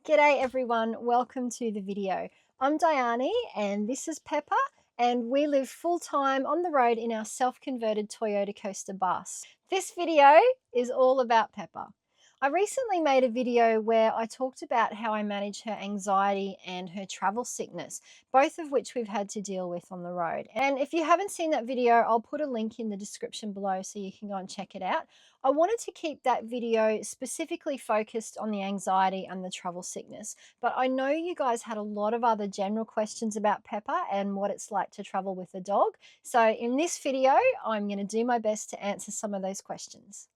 G'day everyone, welcome to the video. I'm Diane and this is Pepper, and we live full-time on the road in our self-converted Toyota Coaster bus. This video is all about Pepper. I recently made a video where I talked about how I manage her anxiety and her travel sickness, both of which we've had to deal with on the road. And if you haven't seen that video, I'll put a link in the description below so you can go and check it out. I wanted to keep that video specifically focused on the anxiety and the travel sickness, but I know you guys had a lot of other general questions about Pepper and what it's like to travel with a dog. So in this video, I'm going to do my best to answer some of those questions.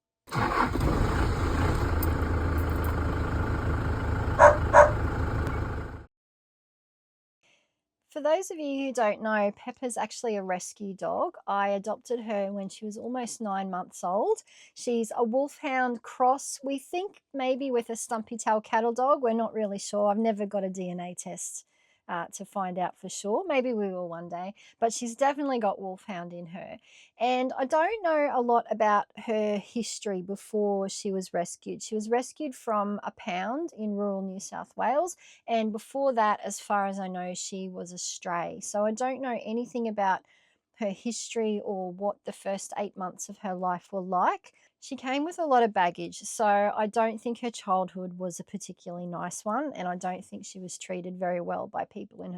For those of you who don't know, Pepper's actually a rescue dog. I adopted her when she was almost 9 months old. She's a wolfhound cross, we think maybe with a stumpy tail cattle dog. We're not really sure. I've never got a DNA test to find out for sure. Maybe we will one day, but she's definitely got wolfhound in her. And I don't know a lot about her history before she was rescued. She was rescued from a pound in rural New South Wales, and before that, as far as I know, she was a stray. So I don't know anything about her history or what the first 8 months of her life were like. She came with a lot of baggage, so I don't think her childhood was a particularly nice one, and I don't think she was treated very well by people in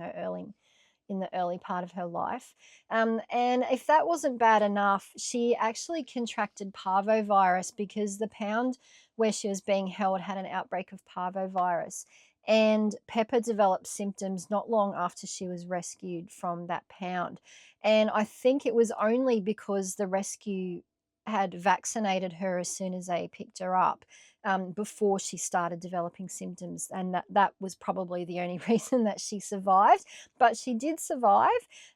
the early part of her life. And if that wasn't bad enough, she actually contracted parvovirus because the pound where she was being held had an outbreak of parvovirus. And Pepper developed symptoms not long after she was rescued from that pound. And I think it was only because the rescue had vaccinated her as soon as they picked her up, before she started developing symptoms. And that was probably the only reason that she survived. But she did survive.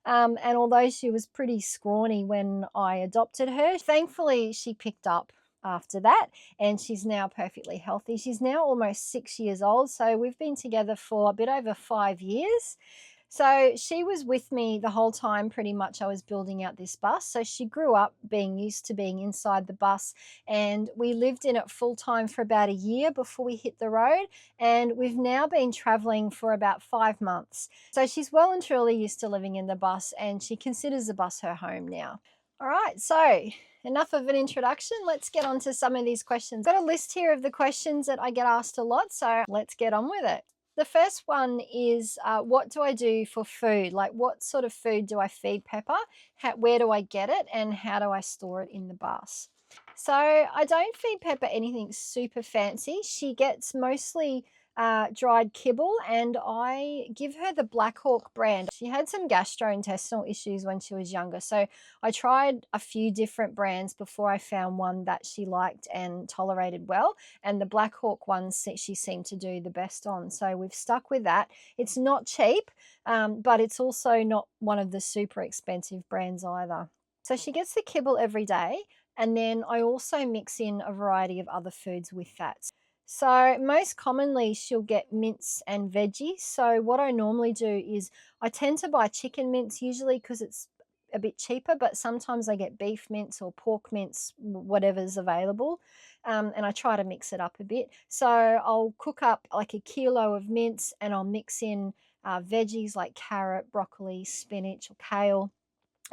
And although she was pretty scrawny when I adopted her, thankfully she picked up after that, and she's now perfectly healthy. She's now almost 6 years old, so we've been together for a bit over 5 years. So she was with me the whole time pretty much I was building out this bus. So she grew up being used to being inside the bus, and we lived in it full time for about a year before we hit the road, and we've now been traveling for about 5 months. So she's well and truly used to living in the bus, and she considers the bus her home now. All right, so enough of an introduction. Let's get on to some of these questions. I've got a list here of the questions that I get asked a lot, so let's get on with it. The first one is, what do I do for food? Like, what sort of food do I feed Pepper? Where do I get it? And how do I store it in the bus? So I don't feed Pepper anything super fancy. She gets mostly dried kibble, and I give her the Black Hawk brand. She had some gastrointestinal issues when she was younger, so I tried a few different brands before I found one that she liked and tolerated well, and the Black Hawk one she seemed to do the best on, so we've stuck with that. It's not cheap, but it's also not one of the super expensive brands either. So she gets the kibble every day, and then I also mix in a variety of other foods with that. So most commonly she'll get mince and veggies. So what I normally do is I tend to buy chicken mince usually because it's a bit cheaper, but sometimes I get beef mince or pork mince, whatever's available. And I try to mix it up a bit. So I'll cook up like a kilo of mince, and I'll mix in veggies like carrot, broccoli, spinach, or kale,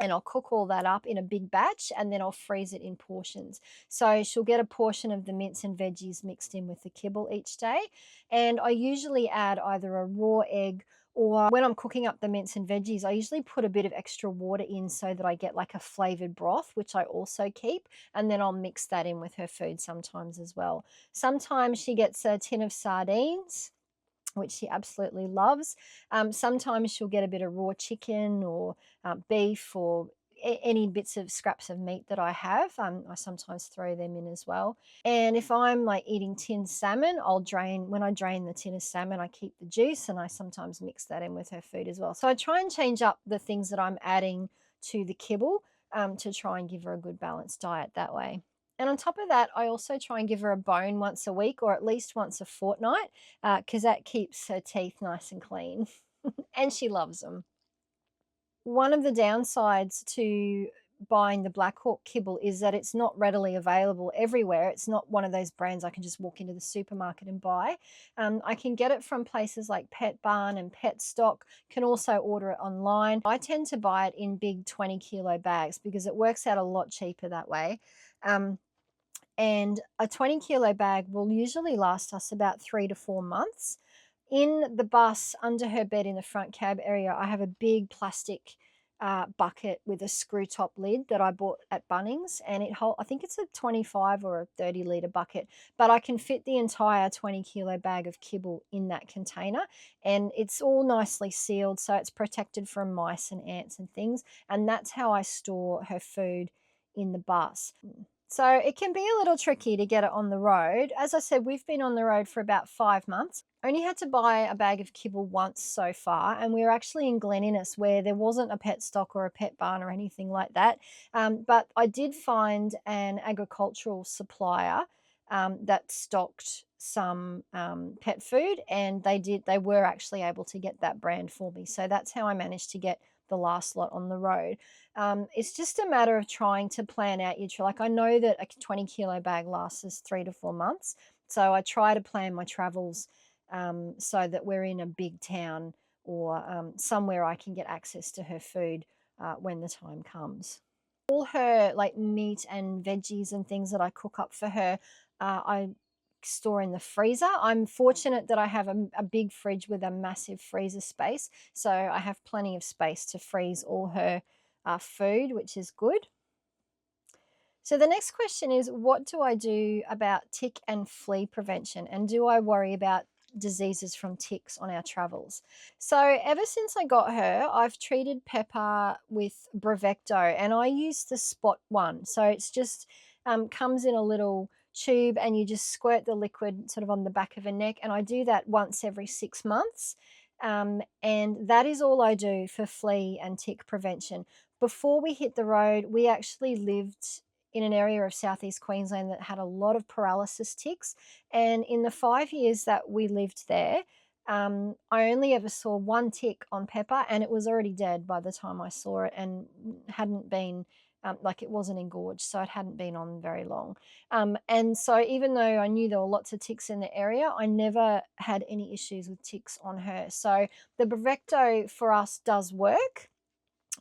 and I'll cook all that up in a big batch, and then I'll freeze it in portions. So she'll get a portion of the mince and veggies mixed in with the kibble each day. And I usually add either a raw egg, or when I'm cooking up the mince and veggies, I usually put a bit of extra water in so that I get like a flavored broth, which I also keep. And then I'll mix that in with her food sometimes as well. Sometimes she gets a tin of sardines, which she absolutely loves. Sometimes she'll get a bit of raw chicken or beef, or any bits of scraps of meat that I have. I sometimes throw them in as well. And if I'm like eating tinned salmon, when I drain the tin of salmon, I keep the juice, and I sometimes mix that in with her food as well. So I try and change up the things that I'm adding to the kibble, to try and give her a good balanced diet that way. And on top of that, I also try and give her a bone once a week, or at least once a fortnight, because that keeps her teeth nice and clean. And she loves them. One of the downsides to buying the Black Hawk kibble is that it's not readily available everywhere. It's not one of those brands I can just walk into the supermarket and buy. I can get it from places like Pet Barn and Pet Stock, can also order it online. I tend to buy it in big 20-kilo bags because it works out a lot cheaper that way. Um, and a 20-kilo bag will usually last us about 3 to 4 months. In the bus, under her bed in the front cab area, I have a big plastic bucket with a screw top lid that I bought at Bunnings, and I think it's a 25 or a 30 litre bucket, but I can fit the entire 20-kilo bag of kibble in that container, and it's all nicely sealed, so it's protected from mice and ants and things, and that's how I store her food in the bus. So it can be a little tricky to get it on the road. As I said, we've been on the road for about 5 months. Only had to buy a bag of kibble once so far, and we were actually in Glen Innes where there wasn't a pet stock or a pet barn or anything like that. But I did find an agricultural supplier that stocked some pet food, and they were actually able to get that brand for me. So that's how I managed to get the last lot on the road. It's just a matter of trying to plan out your trip. Like I know that a 20-kilo bag lasts us 3 to 4 months, so I try to plan my travels so that we're in a big town or somewhere I can get access to her food when the time comes. All her like meat and veggies and things that I cook up for her, I store in the freezer. I'm fortunate that I have a big fridge with a massive freezer space, so I have plenty of space to freeze all her food, which is good. So the next question is, what do I do about tick and flea prevention? And do I worry about diseases from ticks on our travels? So ever since I got her, I've treated Pepper with Brevecto, and I use the Spot one. So it's just comes in a little tube, and you just squirt the liquid sort of on the back of her neck. And I do that once every 6 months. And that is all I do for flea and tick prevention. Before we hit the road, we actually lived in an area of southeast Queensland that had a lot of paralysis ticks. And in the 5 years that we lived there, I only ever saw one tick on Pepper, and it was already dead by the time I saw it, and hadn't been. Like it wasn't engorged, so it hadn't been on very long. And so, even though I knew there were lots of ticks in the area, I never had any issues with ticks on her. So, the Brevecto for us does work.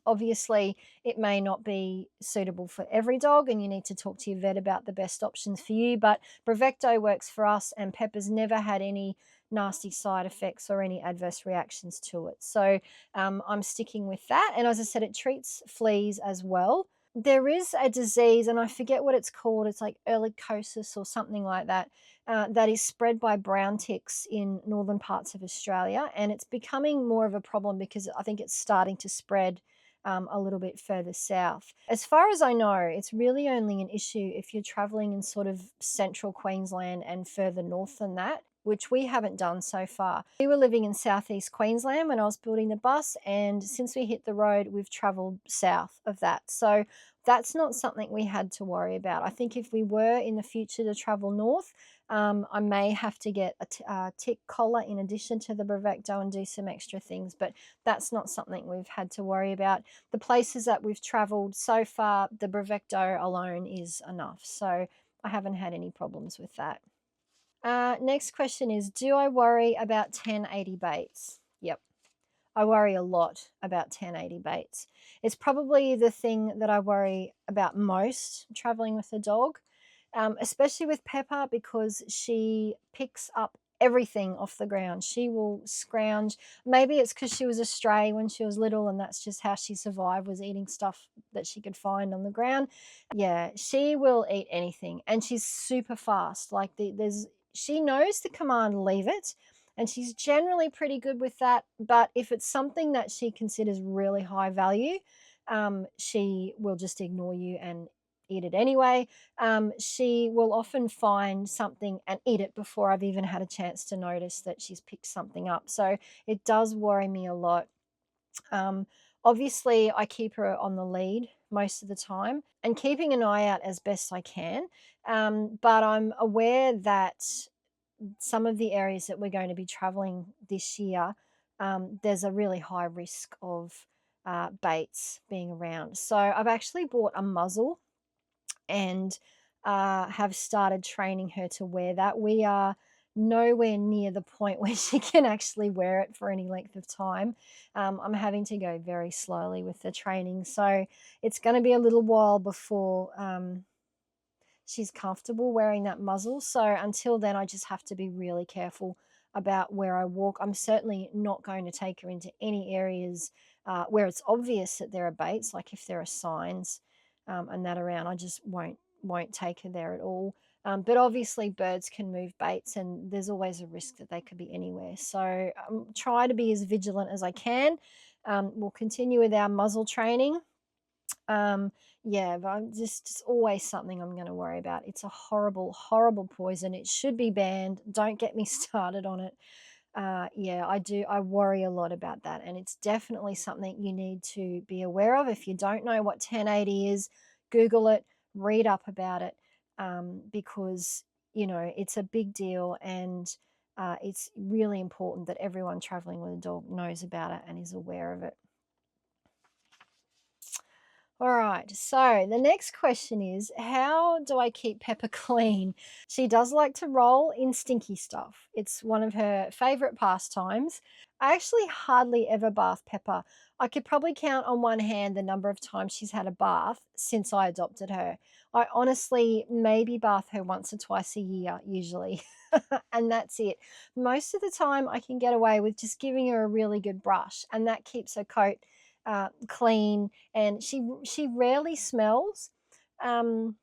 Obviously, it may not be suitable for every dog, and you need to talk to your vet about the best options for you. But Brevecto works for us, and Pepper's never had any nasty side effects or any adverse reactions to it. So I'm sticking with that. And as I said, it treats fleas as well. There is a disease, and I forget what it's called. It's like ehrlichiosis or something like that, that is spread by brown ticks in northern parts of Australia, and it's becoming more of a problem because I think it's starting to spread a little bit further south. As far as I know, it's really only an issue if you're traveling in sort of central Queensland and further north than that, which we haven't done so far. We were living in southeast Queensland when I was building the bus, and since we hit the road, we've traveled south of that. So that's not something we had to worry about. I think if we were in the future to travel north, I may have to get a tick collar in addition to the Brevecto and do some extra things, but that's not something we've had to worry about. The places that we've traveled so far, the Brevecto alone is enough. So I haven't had any problems with that. Next question is, do I worry about 1080 baits? Yep. I worry a lot about 1080 baits. It's probably the thing that I worry about most traveling with a dog, especially with Pepper because she picks up everything off the ground. She will scrounge. Maybe it's because she was a stray when she was little, and that's just how she survived, was eating stuff that she could find on the ground. Yeah, she will eat anything, and she's super fast. Like there's she knows the command leave it, and she's generally pretty good with that. But if it's something that she considers really high value, she will just ignore you and eat it anyway. She will often find something and eat it before I've even had a chance to notice that she's picked something up. So it does worry me a lot. Um, Obviously, I keep her on the lead most of the time and keeping an eye out as best I can. But I'm aware that some of the areas that we're going to be traveling this year, there's a really high risk of baits being around. So I've actually bought a muzzle and have started training her to wear that. We are nowhere near the point where she can actually wear it for any length of time. I'm having to go very slowly with the training. So it's going to be a little while before she's comfortable wearing that muzzle. So until then, I just have to be really careful about where I walk. I'm certainly not going to take her into any areas where it's obvious that there are baits, like if there are signs and that around. I just won't take her there at all. But obviously, birds can move baits, and there's always a risk that they could be anywhere. So try to be as vigilant as I can. We'll continue with our muzzle training. Um, yeah, but I'm just always something I'm going to worry about. It's a horrible, horrible poison. It should be banned. Don't get me started on it. Yeah, I do. I worry a lot about that, and it's definitely something you need to be aware of. If you don't know what 1080 is, Google it, read up about it, because it's a big deal, and it's really important that everyone traveling with a dog knows about it and is aware of it. All right, so the next question is, how do I keep Pepper clean? She does like to roll in stinky stuff. It's one of her favorite pastimes. I actually hardly ever bath Pepper. I could probably count on one hand the number of times she's had a bath since I adopted her. I honestly maybe bath her once or twice a year, usually, and that's it. Most of the time, I can get away with just giving her a really good brush, and that keeps her coat clean, and she rarely smells. Um,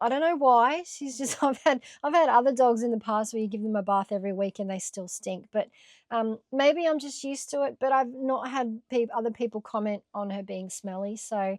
I don't know why. She's just I've had other dogs in the past where you give them a bath every week and they still stink. But maybe I'm just used to it. But I've not had other people comment on her being smelly. So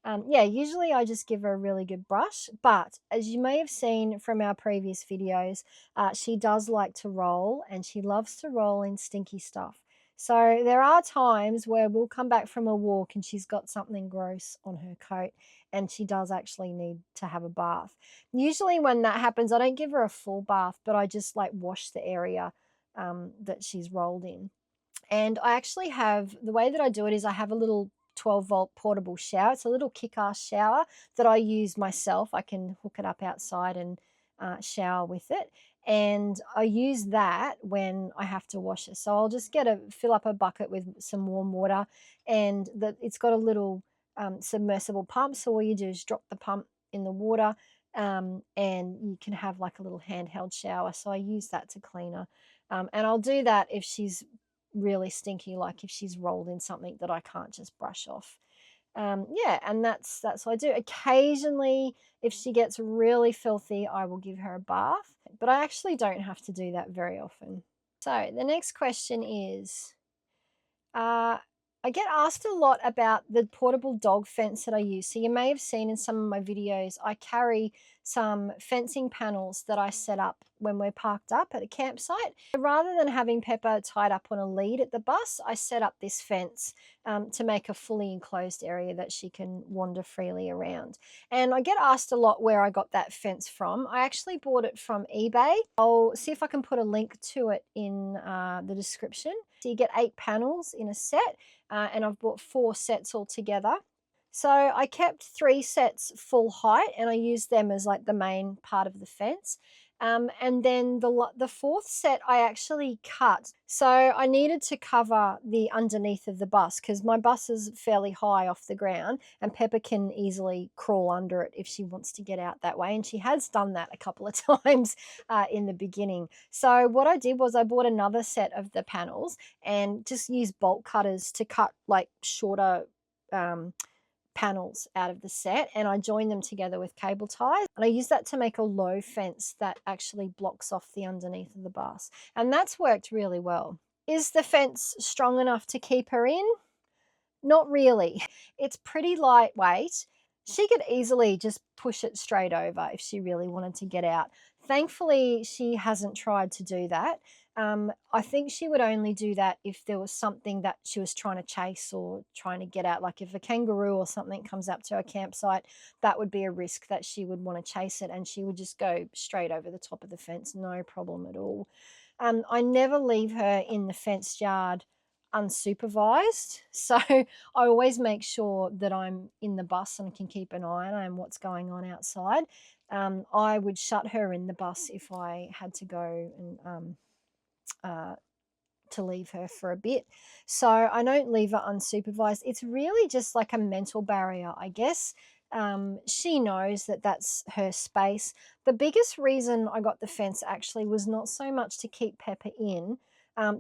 yeah, usually I just give her a really good brush. But as you may have seen from our previous videos, she does like to roll, and she loves to roll in stinky stuff. So there are times where we'll come back from a walk and she's got something gross on her coat, and she does actually need to have a bath. Usually when that happens, I don't give her a full bath, but I just like wash the area that she's rolled in. And I actually have, the way that I do it is I have a little 12-volt portable shower. It's a little kick-ass shower that I use myself. I can hook it up outside and shower with it. And I use that when I have to wash it. So I'll just fill up a bucket with some warm water, and it's got a little submersible pump. So all you do is drop the pump in the water, and you can have like a little handheld shower. So I use that to clean her. And I'll do that if she's really stinky, like if she's rolled in something that I can't just brush off. Yeah, and that's what I do. Occasionally, if she gets really filthy, I will give her a bath, but I actually don't have to do that very often. So the next question is, uh, I get asked a lot about the portable dog fence that I use. So you may have seen in some of my videos, I carry some fencing panels that I set up when we're parked up at a campsite. Rather than having Pepper tied up on a lead at the bus, I set up this fence to make a fully enclosed area that she can wander freely around. And I get asked a lot where I got that fence from. I actually bought it from eBay. I'll see if I can put a link to it in the description. So you get 8 panels in a set, and I've bought 4 sets altogether. So I kept 3 sets full height, and I used them as like the main part of the fence. And then the 4th set I actually cut. So I needed to cover the underneath of the bus because my bus is fairly high off the ground, and Pepper can easily crawl under it if she wants to get out that way. And she has done that a couple of times in the beginning. So what I did was I bought another set of the panels and just used bolt cutters to cut like shorter panels out of the set, and I join them together with cable ties, and I use that to make a low fence that actually blocks off the underneath of the bus, and that's worked really well. Is the fence strong enough to keep her in? Not really. It's pretty lightweight. She could easily just push it straight over if she really wanted to get out. Thankfully, she hasn't tried to do that. I think she would only do that if there was something that she was trying to chase or trying to get out. Like if a kangaroo or something comes up to our campsite, that would be a risk that she would want to chase it, and she would just go straight over the top of the fence, no problem at all. I never leave her in the fenced yard unsupervised. So I always make sure that I'm in the bus and can keep an eye on what's going on outside. I would shut her in the bus if I had to go and uh, to leave her for a bit. So I don't leave her unsupervised. It's really just like a mental barrier, I guess. She knows that that's her space. The biggest reason I got the fence actually was not so much to keep Pepper in,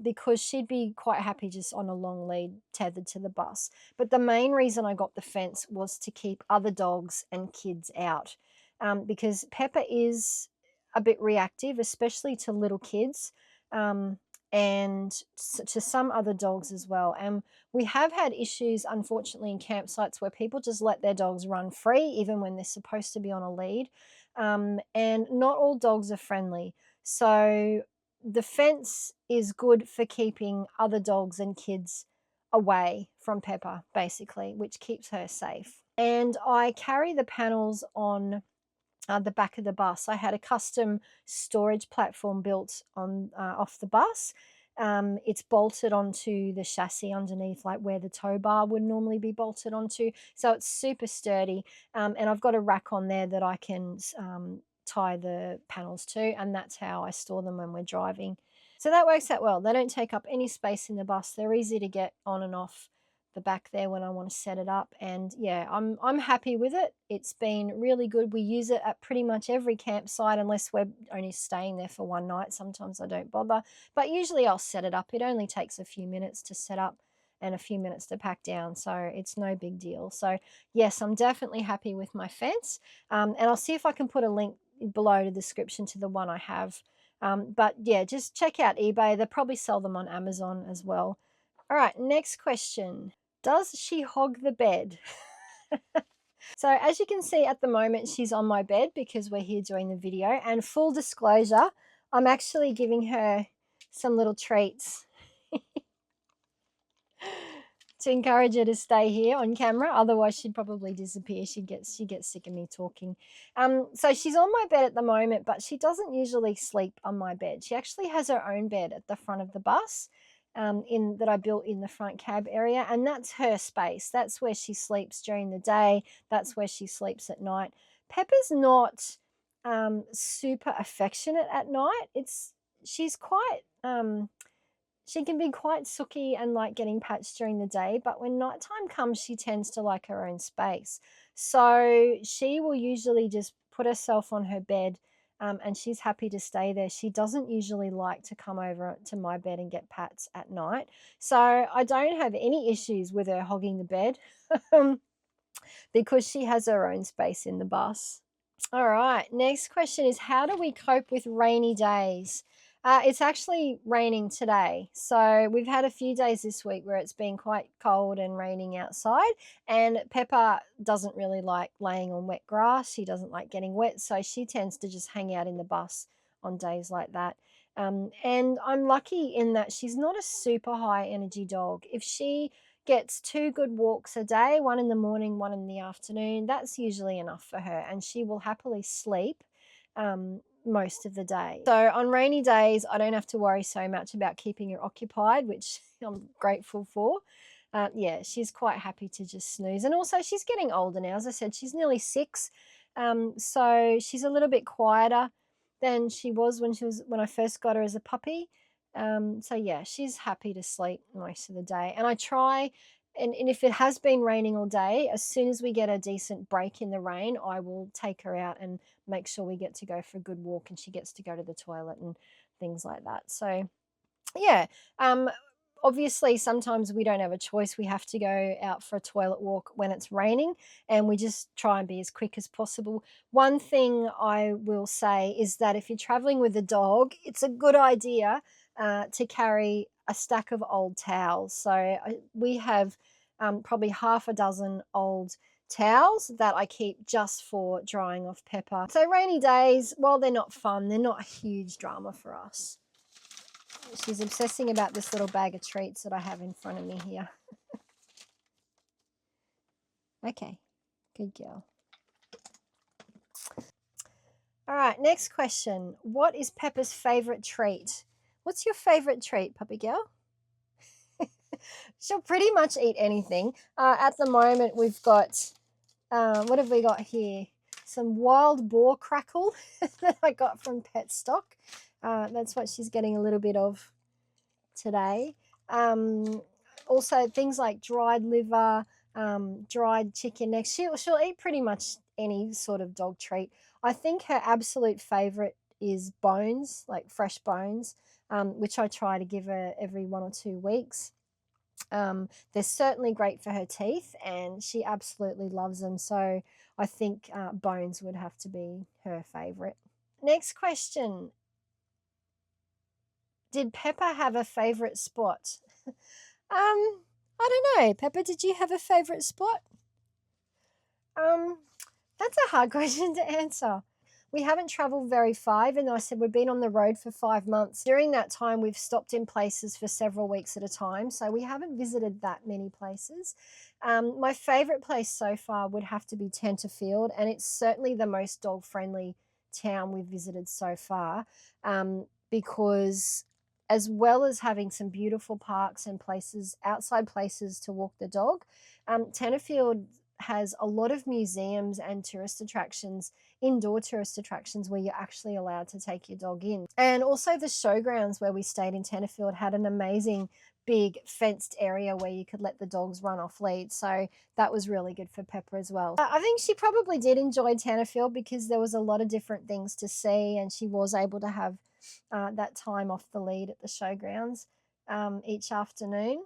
because she'd be quite happy just on a long lead tethered to the bus. But the main reason I got the fence was to keep other dogs and kids out, because Pepper is a bit reactive, especially to little kids. And to some other dogs as well. And we have had issues, unfortunately, in campsites where people just let their dogs run free, even when they're supposed to be on a lead. And not all dogs are friendly. So the fence is good for keeping other dogs and kids away from Pepper, basically, which keeps her safe. And I carry the panels on the back of the bus. I had a custom storage platform built on off the bus. It's bolted onto the chassis underneath, like where the tow bar would normally be bolted onto. So it's super sturdy. And I've got a rack on there that I can tie the panels to, and that's how I store them when we're driving. So that works out well. They don't take up any space in the bus. They're easy to get on and off the back there when I want to set it up. And yeah, I'm happy with it. It's been really good. We use it at pretty much every campsite unless we're only staying there for one night. Sometimes I don't bother, but usually I'll set it up. It only takes a few minutes to set up and a few minutes to pack down, so it's no big deal. So yes, I'm definitely happy with my fence, and I'll see if I can put a link below the description to the one I have. But yeah, just check out eBay. They probably sell them on Amazon as well. All right, next question. Does she hog the bed? So as you can see at the moment, she's on my bed because we're here doing the video. And full disclosure, I'm actually giving her some little treats to encourage her to stay here on camera. Otherwise, she'd probably disappear. She'd get sick of me talking. So she's on my bed at the moment, but she doesn't usually sleep on my bed. She actually has her own bed at the front of the bus. In that I built in the front cab area, and that's her space. That's where she sleeps during the day. That's where she sleeps at night. Pepper's not super affectionate at night. She's quite she can be quite sooky and like getting patched during the day, but when nighttime comes, she tends to like her own space. So she will usually just put herself on her bed, and she's happy to stay there. She doesn't usually like to come over to my bed and get pats at night. So I don't have any issues with her hogging the bed because she has her own space in the bus. All right, next question is, how do we cope with rainy days? It's actually raining today. So we've had a few days this week where it's been quite cold and raining outside. And Pepper doesn't really like laying on wet grass. She doesn't like getting wet. So she tends to just hang out in the bus on days like that. And I'm lucky in that she's not a super high energy dog. If she gets 2 good walks a day, one in the morning, one in the afternoon, that's usually enough for her. And she will happily sleep most of the day. So on rainy days, I don't have to worry so much about keeping her occupied, which I'm grateful for. Yeah, she's quite happy to just snooze. And also she's getting older now. As I said, she's nearly 6. So she's a little bit quieter than she was when I first got her as a puppy. So yeah, she's happy to sleep most of the day. And I try, and if it has been raining all day, as soon as we get a decent break in the rain, I will take her out and make sure we get to go for a good walk and she gets to go to the toilet and things like that. So yeah, obviously sometimes we don't have a choice. We have to go out for a toilet walk when it's raining, and we just try and be as quick as possible. One thing I will say is that if you're traveling with a dog, it's a good idea to carry a stack of old towels. So we have probably half a dozen old towels that I keep just for drying off Pepper. So rainy days, while they're not fun, they're not a huge drama for us. She's obsessing about this little bag of treats that I have in front of me here. Okay, good girl. All right, next question. What is Pepper's favorite treat? What's your favorite treat, puppy girl? She'll pretty much eat anything. At the moment, we've got, what have we got here? Some wild boar crackle that I got from Pet Stock. That's what she's getting a little bit of today. Um, Also, things like dried liver, dried chicken necks. She'll eat pretty much any sort of dog treat. I think her absolute favorite is bones, like fresh bones, which I try to give her every 1 or 2 weeks. They're certainly great for her teeth, and she absolutely loves them. So I think bones would have to be her favorite. Next question. Did Pepper have a favorite spot? I don't know. Pepper, did you have a favorite spot? Um, that's a hard question to answer. We haven't traveled very far, even though I said we've been on the road for 5 months. During that time, we've stopped in places for several weeks at a time, so we haven't visited that many places. My favourite place so far would have to be Tenterfield, and it's certainly the most dog friendly town we've visited so far, because as well as having some beautiful parks and places, outside places to walk the dog, Tenterfield has a lot of museums and tourist attractions, indoor tourist attractions where you're actually allowed to take your dog in. And also the showgrounds where we stayed in Tenterfield had an amazing big fenced area where you could let the dogs run off lead. So that was really good for Pepper as well. I think she probably did enjoy Tenterfield because there was a lot of different things to see, and she was able to have that time off the lead at the showgrounds each afternoon.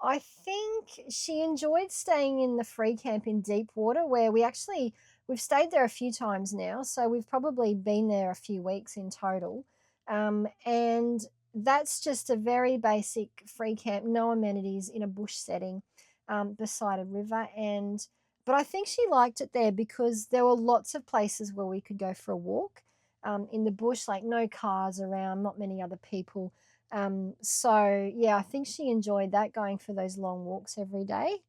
I think she enjoyed staying in the free camp in Deepwater, where we've stayed there a few times now, so we've probably been there a few weeks in total. And that's just a very basic free camp, no amenities, in a bush setting, beside a river. But I think she liked it there because there were lots of places where we could go for a walk in the bush, like no cars around, not many other people. So yeah, I think she enjoyed that, going for those long walks every day.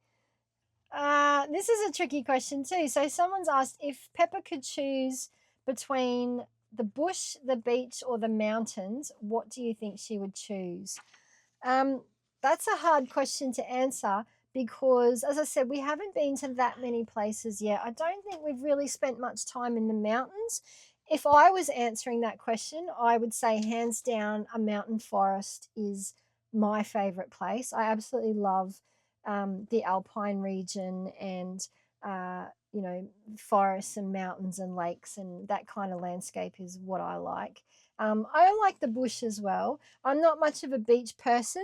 This is a tricky question too. So someone's asked if Pepper could choose between the bush, the beach, or the mountains, what do you think she would choose? Um, that's a hard question to answer because, as I said, we haven't been to that many places yet. I don't think we've really spent much time in the mountains. If I was answering that question, I would say hands down, a mountain forest is my favorite place. I absolutely love the Alpine region and, forests and mountains and lakes, and that kind of landscape is what I like. I like the bush as well. I'm not much of a beach person.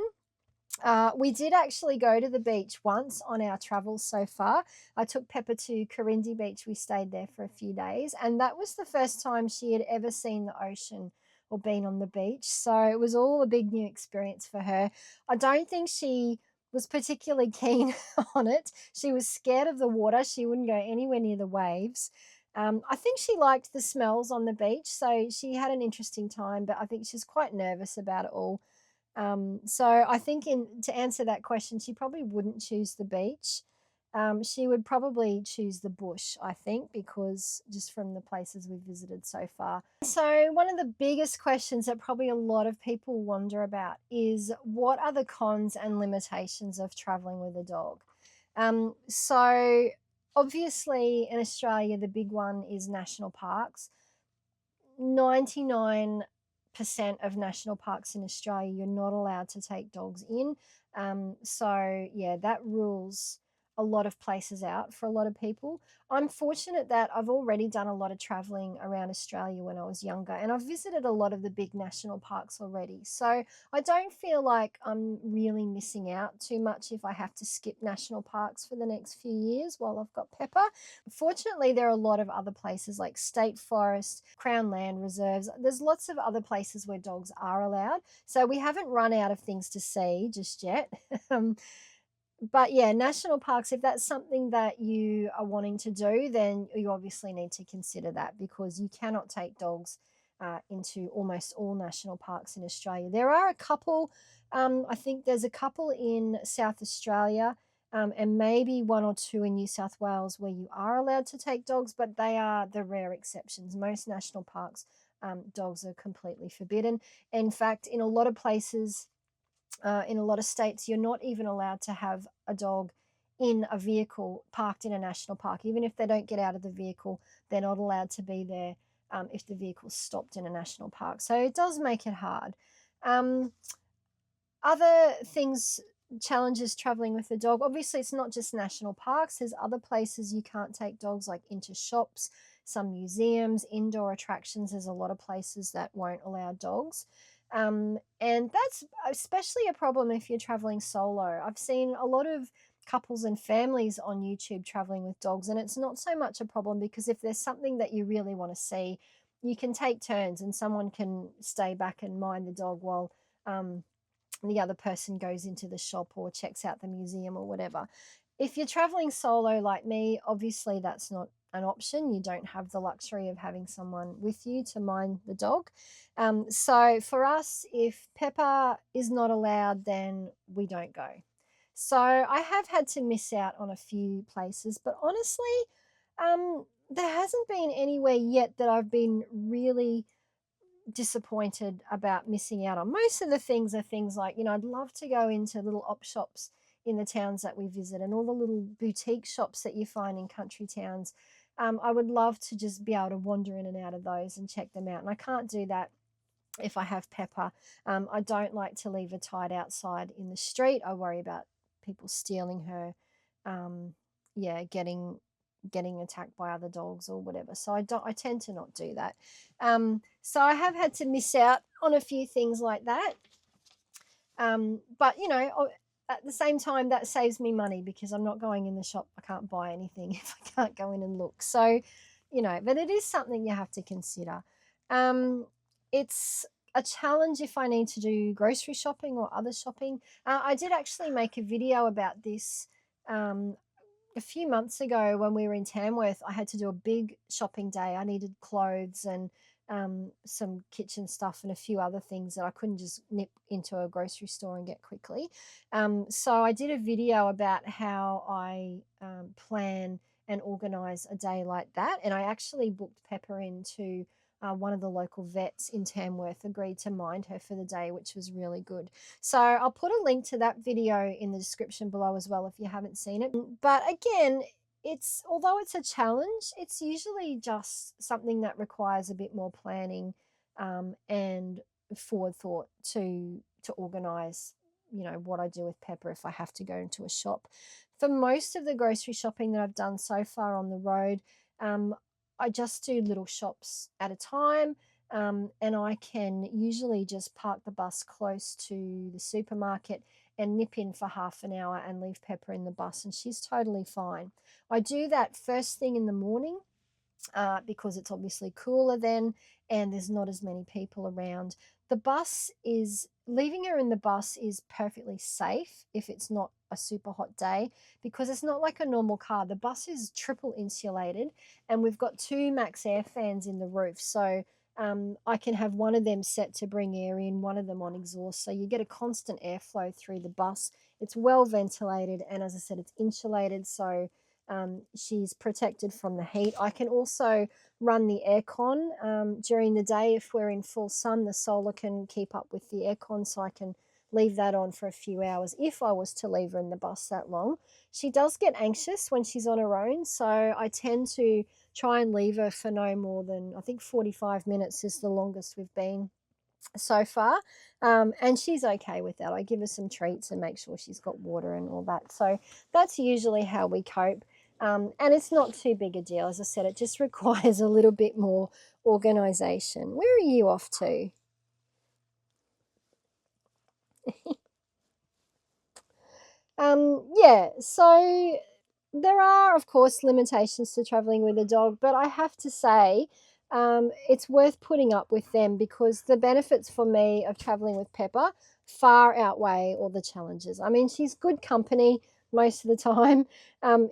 We did actually go to the beach once on our travels so far. I took Pepper to Corindi Beach. We stayed there for a few days, and that was the first time she had ever seen the ocean or been on the beach. So it was all a big new experience for her. I don't think she was particularly keen on it. She was scared of the water. She wouldn't go anywhere near the waves. I think she liked the smells on the beach, so she had an interesting time, but I think she's quite nervous about it all. So I think to answer that question, she probably wouldn't choose the beach. She would probably choose the bush, I think, because just from the places we've visited so far. So one of the biggest questions that probably a lot of people wonder about is what are the cons and limitations of traveling with a dog? So obviously in Australia, the big one is national parks. 99% of national parks in Australia, you're not allowed to take dogs in. So, yeah, that rules a lot of places out for a lot of people. I'm fortunate that I've already done a lot of traveling around Australia when I was younger, and I've visited a lot of the big national parks already. So, I don't feel like I'm really missing out too much if I have to skip national parks for the next few years while I've got Pepper. Fortunately, there are a lot of other places like state forests, crown land reserves. There's lots of other places where dogs are allowed. So we haven't run out of things to see just yet. Um, but yeah, national parks, if that's something that you are wanting to do, then you obviously need to consider that because you cannot take dogs into almost all national parks in Australia. There are a couple, I think there's a couple in South Australia, and maybe one or two in New South Wales where you are allowed to take dogs, but they are the rare exceptions. Most national parks, dogs are completely forbidden. In fact, in a lot of places, in a lot of states, you're not even allowed to have a dog in a vehicle parked in a national park. Even if they don't get out of the vehicle, they're not allowed to be there if the vehicle's stopped in a national park. So it does make it hard. Um, Other things, challenges traveling with a dog, obviously it's not just national parks, there's other places you can't take dogs, like into shops, some museums, indoor attractions. There's a lot of places that won't allow dogs, and that's especially a problem if you're traveling solo. I've seen a lot of couples and families on YouTube traveling with dogs, and it's not so much a problem because if there's something that you really want to see, you can take turns and someone can stay back and mind the dog while um, the other person goes into the shop or checks out the museum or whatever. If you're traveling solo like me, obviously that's not an option. You don't have the luxury of having someone with you to mind the dog. So for us, if Pepper is not allowed, then we don't go. So I have had to miss out on a few places, but honestly, there hasn't been anywhere yet that I've been really disappointed about missing out on. Most of the things are things like, I'd love to go into little op shops in the towns that we visit and all the little boutique shops that you find in country towns. I would love to just be able to wander in and out of those and check them out. And I can't do that if I have Pepper. I don't like to leave her tied outside in the street. I worry about people stealing her. Yeah, getting attacked by other dogs or whatever. So I tend to not do that. So I have had to miss out on a few things like that. But at the same time, that saves me money because I'm not going in the shop. I can't buy anything if I can't go in and look. So, but it is something you have to consider. It's a challenge if I need to do grocery shopping or other shopping. I did actually make a video about this a few months ago when we were in Tamworth. I had to do a big shopping day. I needed clothes and some kitchen stuff and a few other things that I couldn't just nip into a grocery store and get quickly. So I did a video about how I plan and organize a day like that. And I actually booked Pepper into one of the local vets in Tamworth, agreed to mind her for the day, which was really good. So I'll put a link to that video in the description below as well if you haven't seen it. But again, although it's a challenge, it's usually just something that requires a bit more planning and forethought to organize, what I do with Pepper if I have to go into a shop. For most of the grocery shopping that I've done so far on the road, I just do little shops at a time. And I can usually just park the bus close to the supermarket and nip in for half an hour and leave Pepper in the bus, and she's totally fine. I do that first thing in the morning because it's obviously cooler then and there's not as many people around. Leaving her in the bus is perfectly safe if it's not a super hot day because it's not like a normal car. The bus is triple insulated and we've got two max air fans in the roof. So I can have one of them set to bring air in, one of them on exhaust. So you get a constant airflow through the bus. It's well ventilated and, as I said, it's insulated. So she's protected from the heat. I can also run the aircon during the day. If we're in full sun, the solar can keep up with the aircon, so I can leave that on for a few hours if I was to leave her in the bus that long. She does get anxious when she's on her own, so I tend to try and leave her for no more than, I think 45 minutes is the longest we've been so far. And she's okay with that. I give her some treats and make sure she's got water and all that. So that's usually how we cope. And it's not too big a deal. As I said, it just requires a little bit more organization. Where are you off to? Yeah, so there are, of course, limitations to traveling with a dog, but I have to say, it's worth putting up with them because the benefits for me of traveling with Pepper far outweigh all the challenges. I mean, she's good company most of the time.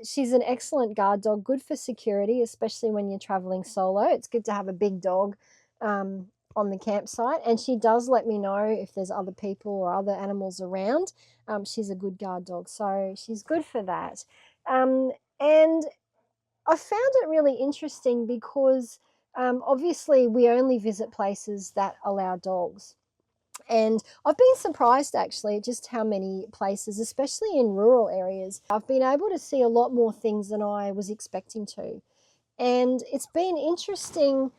She's an excellent guard dog, good for security, especially when you're traveling solo. It's good to have a big dog on the campsite, and she does let me know if there's other people or other animals around. She's a good guard dog, so she's good for that. And I found it really interesting because obviously we only visit places that allow dogs. And I've been surprised actually just how many places, especially in rural areas, I've been able to see a lot more things than I was expecting to. And it's been interesting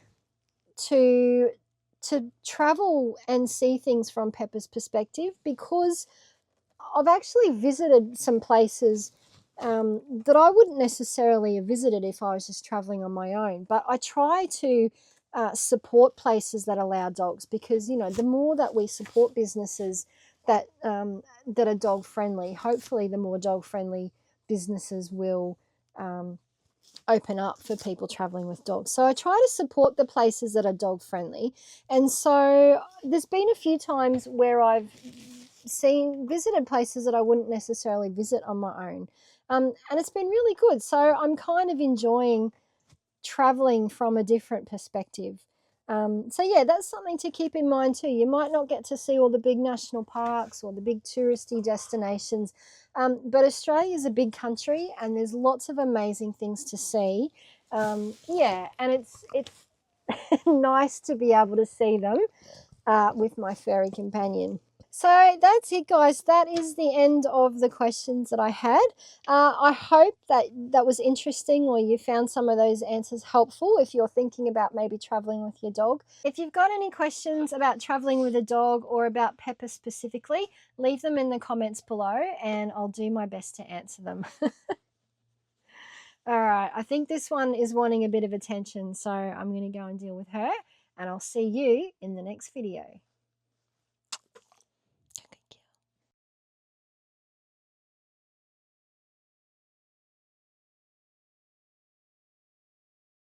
to travel and see things from Pepper's perspective, because I've actually visited some places that I wouldn't necessarily have visited if I was just traveling on my own. But I try to support places that allow dogs, because you know, the more that we support businesses that that are dog friendly, hopefully the more dog friendly businesses will open up for people traveling with dogs. So I try to support the places that are dog friendly. And so there's been a few times where I've visited places that I wouldn't necessarily visit on my own. And it's been really good. So I'm kind of enjoying traveling from a different perspective. So yeah, that's something to keep in mind too. You might not get to see all the big national parks or the big touristy destinations, but Australia is a big country and there's lots of amazing things to see. Yeah, and it's nice to be able to see them with my furry companion. So that's it, guys. That is the end of the questions that I had. I hope that that was interesting, or you found some of those answers helpful if you're thinking about maybe traveling with your dog. If you've got any questions about traveling with a dog or about Pepper specifically, leave them in the comments below and I'll do my best to answer them. All right, I think this one is wanting a bit of attention, so I'm going to go and deal with her, and I'll see you in the next video.